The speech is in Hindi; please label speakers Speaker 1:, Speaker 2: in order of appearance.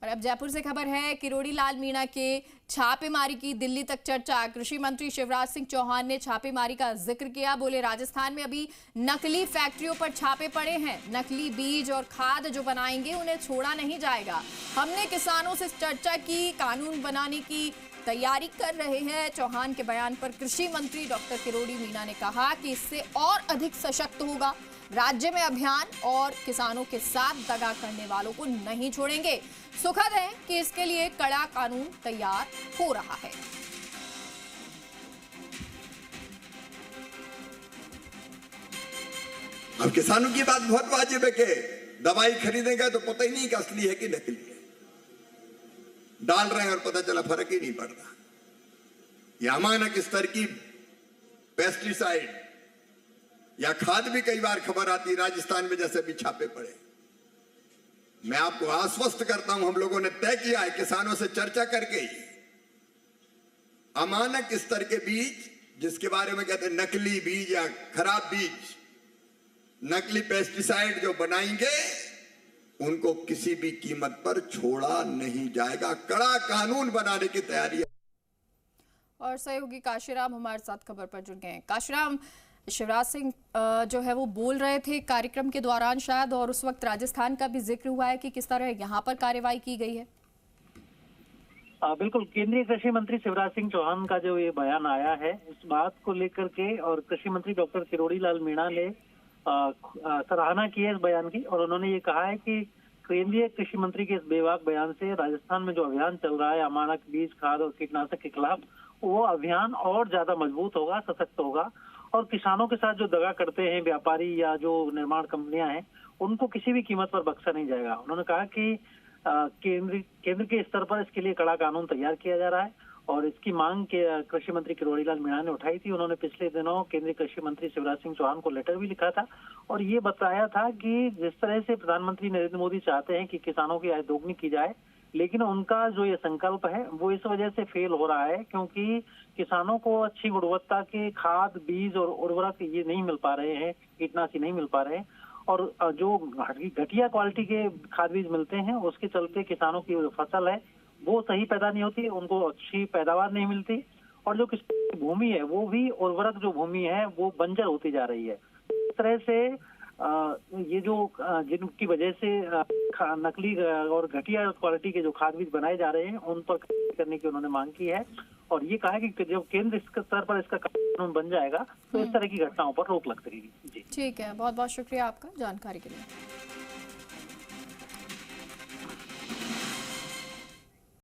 Speaker 1: और अब जयपुर से खबर है, किरोड़ी लाल मीणा के छापेमारी की दिल्ली तक चर्चा। कृषि मंत्री शिवराज सिंह चौहान ने छापेमारी का जिक्र किया। बोले राजस्थान में अभी नकली फैक्ट्रियों पर छापे पड़े हैं, नकली बीज और खाद जो बनाएंगे उन्हें छोड़ा नहीं जाएगा। हमने किसानों से चर्चा की, कानून बनाने की तैयारी कर रहे हैं। चौहान के बयान पर कृषि मंत्री डॉक्टर किरोड़ी मीणा ने कहा कि इससे और अधिक सशक्त होगा राज्य में अभियान और किसानों के साथ दगा करने वालों को नहीं छोड़ेंगे। सुखद है कि इसके लिए कड़ा कानून तैयार हो रहा है।
Speaker 2: अब किसानों की बात बहुत वाजिब है कि दवाई खरीदेंगे तो पता ही नहीं कि असली है कि नकली है। डाल रहे हैं और पता चला फर्क ही नहीं पड़ रहा। यह अमानक स्तर की पेस्टिसाइड या खाद भी कई बार खबर आती, राजस्थान में जैसे भी छापे पड़े। मैं आपको आश्वस्त करता हूं, हम लोगों ने तय किया है किसानों से चर्चा करके ही अमानक स्तर के बीज, जिसके बारे में कहते हैं नकली बीज या खराब बीज, नकली पेस्टिसाइड जो बनाएंगे उनको किसी भी कीमत पर छोड़ा नहीं जाएगा। कड़ा कानून बनाने की तैयारी है।
Speaker 1: और सहयोगी काशीराम हमारे साथ खबर पर जुड़ गए हैं। काशीराम, शिवराज सिंह जो है वो बोल रहे थे कार्यक्रम के दौरान शायद, और उस वक्त राजस्थान का भी जिक्र हुआ है कि किस तरह यहाँ पर कार्रवाई की गई है।
Speaker 3: बिल्कुल, केंद्रीय कृषि मंत्री शिवराज सिंह चौहान का जो ये बयान आया है, इस बात को लेकर के और कृषि मंत्री डॉक्टर किरोड़ी लाल मीणा ने सराहना की है इस बयान की। और उन्होंने ये कहा है कि केंद्रीय कृषि मंत्री के इस बेबाक बयान से राजस्थान में जो अभियान चल रहा है अमानक बीज, खाद और कीटनाशक के खिलाफ, वो अभियान और ज्यादा मजबूत होगा, सशक्त होगा। और किसानों के साथ जो दगा करते हैं व्यापारी या जो निर्माण कंपनियां हैं, उनको किसी भी कीमत पर बख्शा नहीं जाएगा। उन्होंने कहा कि केंद्र के स्तर पर इसके लिए कड़ा कानून तैयार किया जा रहा है और इसकी मांग के कृषि मंत्री किरोड़ी लाल मीणा ने उठाई थी। उन्होंने पिछले दिनों केंद्रीय कृषि मंत्री शिवराज सिंह चौहान को लेटर भी लिखा था और ये बताया था कि जिस तरह से प्रधानमंत्री नरेंद्र मोदी चाहते हैं कि किसानों की आय दोगुनी की जाए, लेकिन उनका जो ये संकल्प है वो इस वजह से फेल हो रहा है क्योंकि किसानों को अच्छी गुणवत्ता के खाद, बीज और उर्वरक ये नहीं मिल पा रहे हैं, कीटनाशी नहीं मिल पा रहे हैं। और जो घटिया क्वालिटी के खाद बीज मिलते हैं उसके चलते किसानों की फसल है वो सही पैदा नहीं होती, उनको अच्छी पैदावार नहीं मिलती। और जो किसी भूमि है वो भी उर्वरक जो भूमि है वो बंजर होती जा रही है। इस तरह से ये जो जिनकी वजह से नकली और घटिया क्वालिटी के जो खाद बीज बनाए जा रहे हैं उन पर करने की उन्होंने मांग की है। और ये कहा है कि जब केंद्र स्तर पर इसका कानून बन जाएगा तो इस तरह की घटनाओं पर रोक लग सकेगी। जी
Speaker 1: ठीक है, बहुत बहुत शुक्रिया आपका जानकारी के लिए।